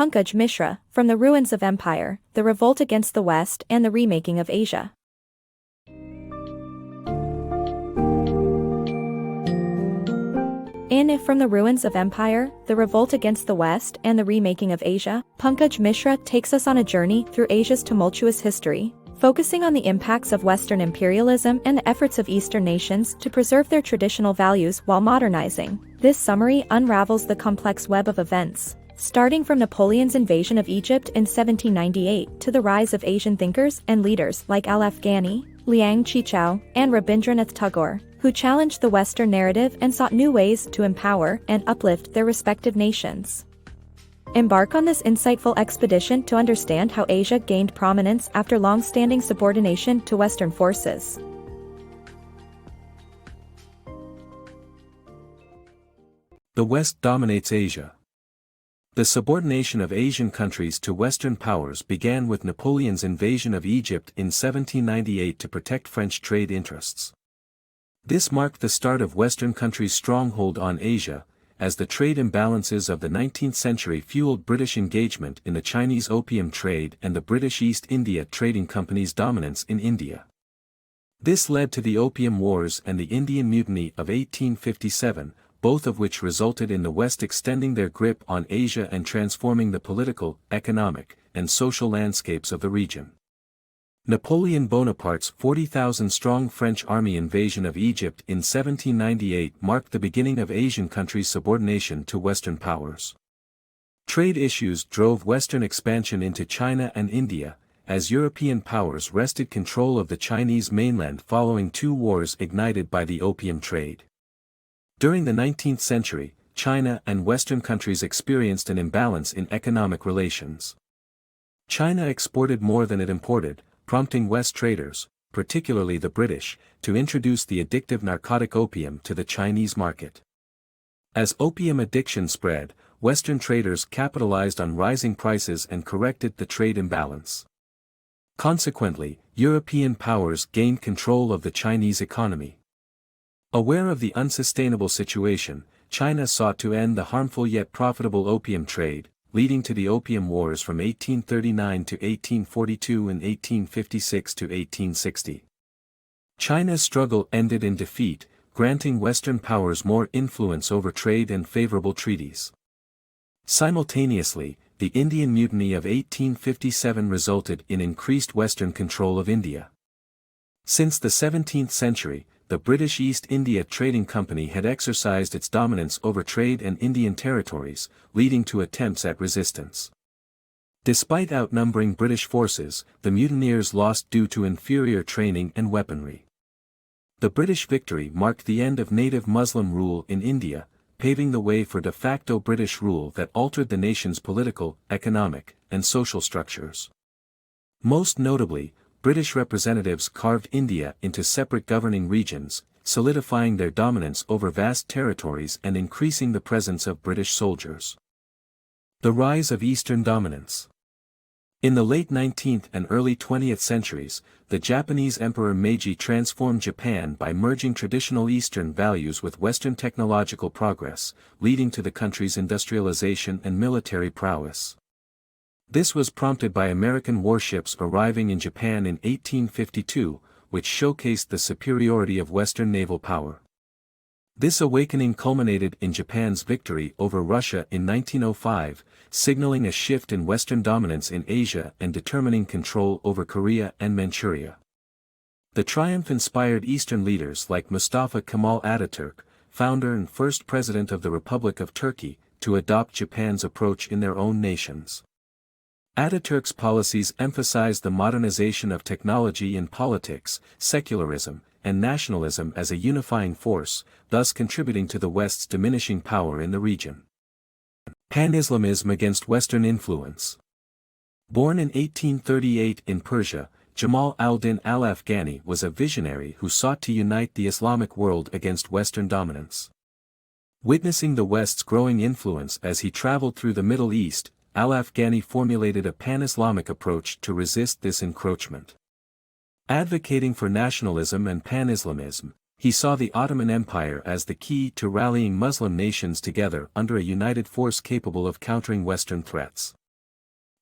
Pankaj Mishra, From the Ruins of Empire, The Revolt Against the West and the Remaking of Asia. In From the Ruins of Empire, The Revolt Against the West and the Remaking of Asia, Pankaj Mishra takes us on a journey through Asia's tumultuous history, focusing on the impacts of Western imperialism and the efforts of Eastern nations to preserve their traditional values while modernizing. This summary unravels the complex web of events, starting from Napoleon's invasion of Egypt in 1798 to the rise of Asian thinkers and leaders like Al-Afghani, Liang Qichao, and Rabindranath Tagore, who challenged the Western narrative and sought new ways to empower and uplift their respective nations. Embark on this insightful expedition to understand how Asia gained prominence after long-standing subordination to Western forces. The West dominates Asia. The subordination of Asian countries to Western powers began with Napoleon's invasion of Egypt in 1798 to protect French trade interests. This marked the start of Western countries' stronghold on Asia, as the trade imbalances of the 19th century fueled British engagement in the Chinese opium trade and the British East India Trading Company's dominance in India. This led to the Opium Wars and the Indian Mutiny of 1857, both of which resulted in the West extending their grip on Asia and transforming the political, economic, and social landscapes of the region. Napoleon Bonaparte's 40,000-strong French army invasion of Egypt in 1798 marked the beginning of Asian countries' subordination to Western powers. Trade issues drove Western expansion into China and India, as European powers wrested control of the Chinese mainland following two wars ignited by the opium trade. During the 19th century, China and Western countries experienced an imbalance in economic relations. China exported more than it imported, prompting West traders, particularly the British, to introduce the addictive narcotic opium to the Chinese market. As opium addiction spread, Western traders capitalized on rising prices and corrected the trade imbalance. Consequently, European powers gained control of the Chinese economy. Aware of the unsustainable situation, China sought to end the harmful yet profitable opium trade, leading to the Opium Wars from 1839 to 1842 and 1856 to 1860. China's struggle ended in defeat, granting Western powers more influence over trade and favorable treaties. Simultaneously, the Indian Mutiny of 1857 resulted in increased Western control of India. Since the 17th century, the British East India Trading Company had exercised its dominance over trade and Indian territories, leading to attempts at resistance. Despite outnumbering British forces, the mutineers lost due to inferior training and weaponry. The British victory marked the end of native Muslim rule in India, paving the way for de facto British rule that altered the nation's political, economic, and social structures. Most notably, British representatives carved India into separate governing regions, solidifying their dominance over vast territories and increasing the presence of British soldiers. The rise of Eastern dominance. In the late 19th and early 20th centuries, the Japanese Emperor Meiji transformed Japan by merging traditional Eastern values with Western technological progress, leading to the country's industrialization and military prowess. This was prompted by American warships arriving in Japan in 1852, which showcased the superiority of Western naval power. This awakening culminated in Japan's victory over Russia in 1905, signaling a shift in Western dominance in Asia and determining control over Korea and Manchuria. The triumph inspired Eastern leaders like Mustafa Kemal Ataturk, founder and first president of the Republic of Turkey, to adopt Japan's approach in their own nations. Ataturk's policies emphasized the modernization of technology in politics, secularism, and nationalism as a unifying force, thus contributing to the West's diminishing power in the region. Pan-Islamism against Western influence. Born in 1838 in Persia, Jamal al-Din al-Afghani was a visionary who sought to unite the Islamic world against Western dominance. Witnessing the West's growing influence as he traveled through the Middle East, Al-Afghani formulated a pan-Islamic approach to resist this encroachment. Advocating for nationalism and pan-Islamism, he saw the Ottoman Empire as the key to rallying Muslim nations together under a united force capable of countering Western threats.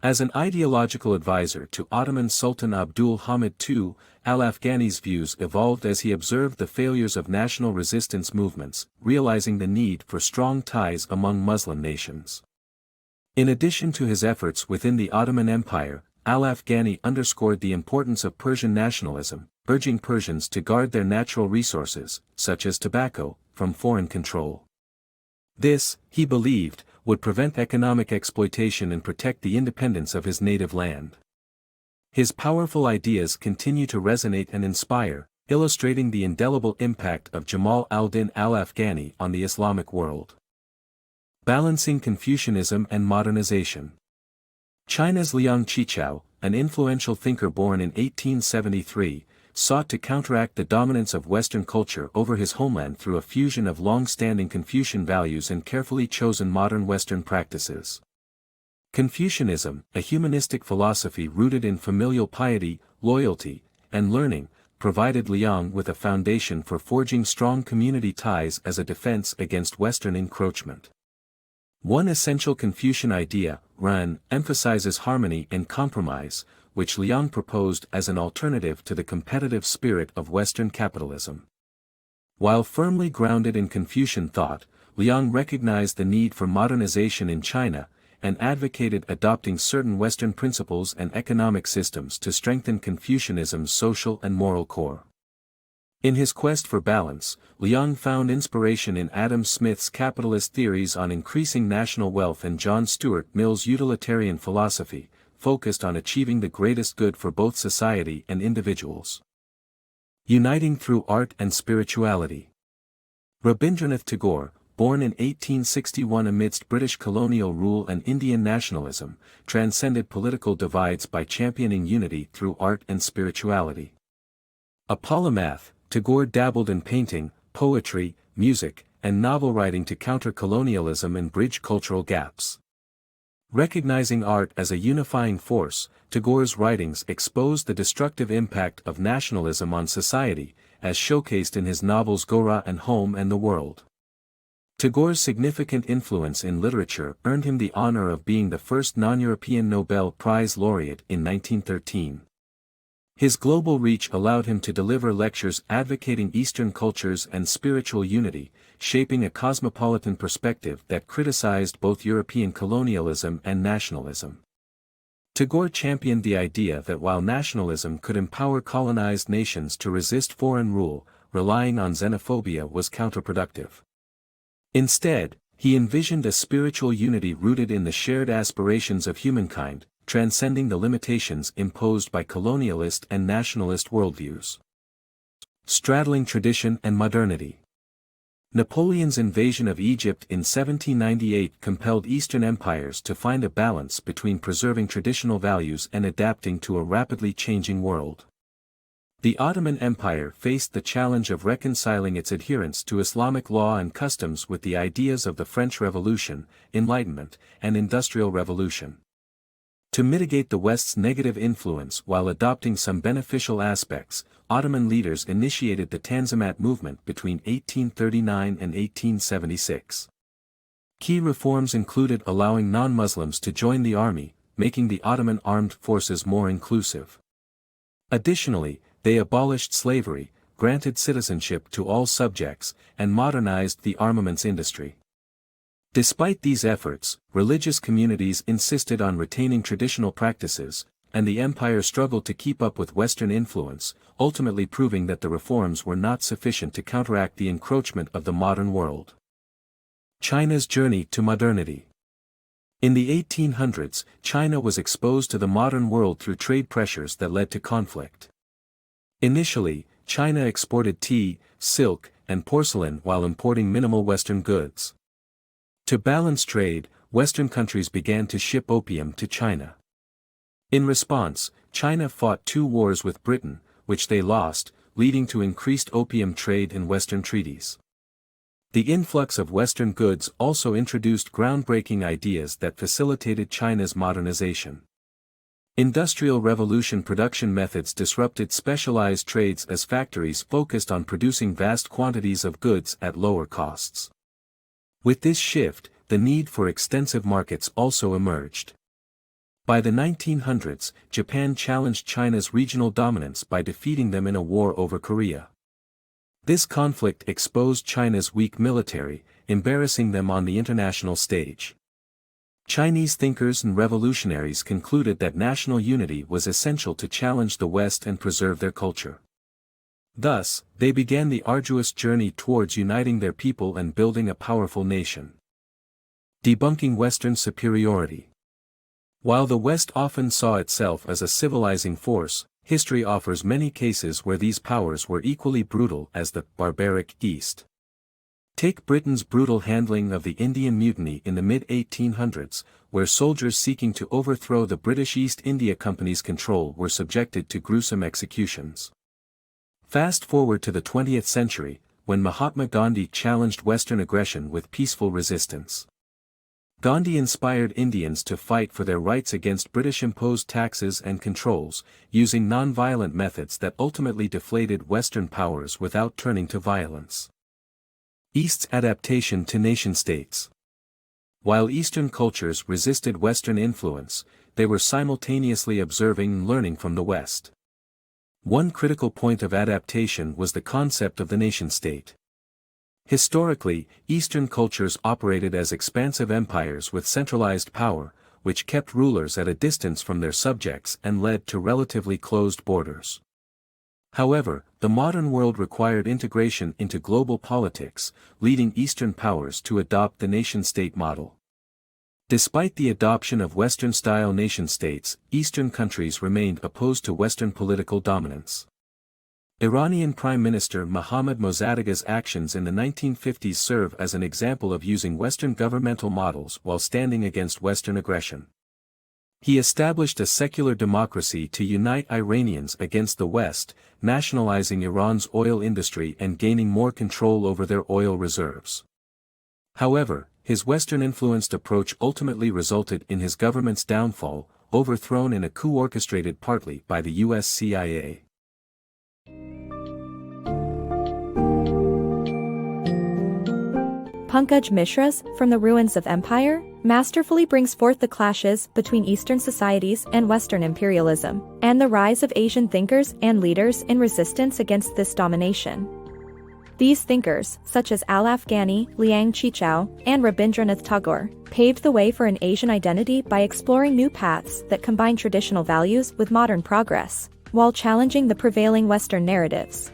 As an ideological advisor to Ottoman Sultan Abdul Hamid II, al-Afghani's views evolved as he observed the failures of national resistance movements, realizing the need for strong ties among Muslim nations. In addition to his efforts within the Ottoman Empire, al-Afghani underscored the importance of Persian nationalism, urging Persians to guard their natural resources, such as tobacco, from foreign control. This, he believed, would prevent economic exploitation and protect the independence of his native land. His powerful ideas continue to resonate and inspire, illustrating the indelible impact of Jamal al-Din al-Afghani on the Islamic world. Balancing Confucianism and Modernization. China's Liang Qichao, an influential thinker born in 1873, sought to counteract the dominance of Western culture over his homeland through a fusion of long-standing Confucian values and carefully chosen modern Western practices. Confucianism, a humanistic philosophy rooted in familial piety, loyalty, and learning, provided Liang with a foundation for forging strong community ties as a defense against Western encroachment. One essential Confucian idea, Ren, emphasizes harmony and compromise, which Liang proposed as an alternative to the competitive spirit of Western capitalism. While firmly grounded in Confucian thought, Liang recognized the need for modernization in China, and advocated adopting certain Western principles and economic systems to strengthen Confucianism's social and moral core. In his quest for balance, Liang found inspiration in Adam Smith's capitalist theories on increasing national wealth and John Stuart Mill's utilitarian philosophy, focused on achieving the greatest good for both society and individuals. Uniting through art and spirituality. Rabindranath Tagore, born in 1861 amidst British colonial rule and Indian nationalism, transcended political divides by championing unity through art and spirituality. A polymath, Tagore dabbled in painting, poetry, music, and novel writing to counter colonialism and bridge cultural gaps. Recognizing art as a unifying force, Tagore's writings exposed the destructive impact of nationalism on society, as showcased in his novels Gora and Home and the World. Tagore's significant influence in literature earned him the honor of being the first non-European Nobel Prize laureate in 1913. His global reach allowed him to deliver lectures advocating Eastern cultures and spiritual unity, shaping a cosmopolitan perspective that criticized both European colonialism and nationalism. Tagore championed the idea that while nationalism could empower colonized nations to resist foreign rule, relying on xenophobia was counterproductive. Instead, he envisioned a spiritual unity rooted in the shared aspirations of humankind, transcending the limitations imposed by colonialist and nationalist worldviews. Straddling Tradition and Modernity. Napoleon's invasion of Egypt in 1798 compelled Eastern empires to find a balance between preserving traditional values and adapting to a rapidly changing world. The Ottoman Empire faced the challenge of reconciling its adherence to Islamic law and customs with the ideas of the French Revolution, Enlightenment, and Industrial Revolution. To mitigate the West's negative influence while adopting some beneficial aspects, Ottoman leaders initiated the Tanzimat movement between 1839 and 1876. Key reforms included allowing non-Muslims to join the army, making the Ottoman armed forces more inclusive. Additionally, they abolished slavery, granted citizenship to all subjects, and modernized the armaments industry. Despite these efforts, religious communities insisted on retaining traditional practices, and the empire struggled to keep up with Western influence, ultimately proving that the reforms were not sufficient to counteract the encroachment of the modern world. China's journey to modernity. In the 1800s, China was exposed to the modern world through trade pressures that led to conflict. Initially, China exported tea, silk, and porcelain while importing minimal Western goods. To balance trade, Western countries began to ship opium to China. In response, China fought 2 wars with Britain, which they lost, leading to increased opium trade and Western treaties. The influx of Western goods also introduced groundbreaking ideas that facilitated China's modernization. Industrial Revolution production methods disrupted specialized trades as factories focused on producing vast quantities of goods at lower costs. With this shift, the need for extensive markets also emerged. By the 1900s, Japan challenged China's regional dominance by defeating them in a war over Korea. This conflict exposed China's weak military, embarrassing them on the international stage. Chinese thinkers and revolutionaries concluded that national unity was essential to challenge the West and preserve their culture. Thus, they began the arduous journey towards uniting their people and building a powerful nation. Debunking Western superiority. While the West often saw itself as a civilizing force, history offers many cases where these powers were equally brutal as the barbaric East. Take Britain's brutal handling of the Indian Mutiny in the mid-1800s, where soldiers seeking to overthrow the British East India Company's control were subjected to gruesome executions. Fast forward to the 20th century, when Mahatma Gandhi challenged Western aggression with peaceful resistance. Gandhi inspired Indians to fight for their rights against British-imposed taxes and controls, using non-violent methods that ultimately deflated Western powers without turning to violence. East's adaptation to nation-states. While Eastern cultures resisted Western influence, they were simultaneously observing and learning from the West. One critical point of adaptation was the concept of the nation-state. Historically, Eastern cultures operated as expansive empires with centralized power, which kept rulers at a distance from their subjects and led to relatively closed borders. However, the modern world required integration into global politics, leading Eastern powers to adopt the nation-state model. Despite the adoption of Western-style nation-states, Eastern countries remained opposed to Western political dominance. Iranian Prime Minister Mohammad Mossadegh's actions in the 1950s serve as an example of using Western governmental models while standing against Western aggression. He established a secular democracy to unite Iranians against the West, nationalizing Iran's oil industry and gaining more control over their oil reserves. However, his Western-influenced approach ultimately resulted in his government's downfall, overthrown in a coup orchestrated partly by the US CIA. Pankaj Mishra's From the Ruins of Empire masterfully brings forth the clashes between Eastern societies and Western imperialism, and the rise of Asian thinkers and leaders in resistance against this domination. These thinkers, such as Al-Afghani, Liang Qichao, and Rabindranath Tagore, paved the way for an Asian identity by exploring new paths that combine traditional values with modern progress, while challenging the prevailing Western narratives.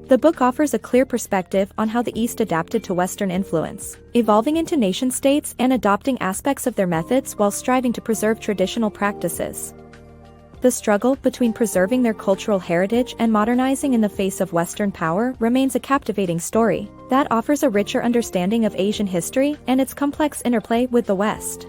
The book offers a clear perspective on how the East adapted to Western influence, evolving into nation-states and adopting aspects of their methods while striving to preserve traditional practices. The struggle between preserving their cultural heritage and modernizing in the face of Western power remains a captivating story that offers a richer understanding of Asian history and its complex interplay with the West.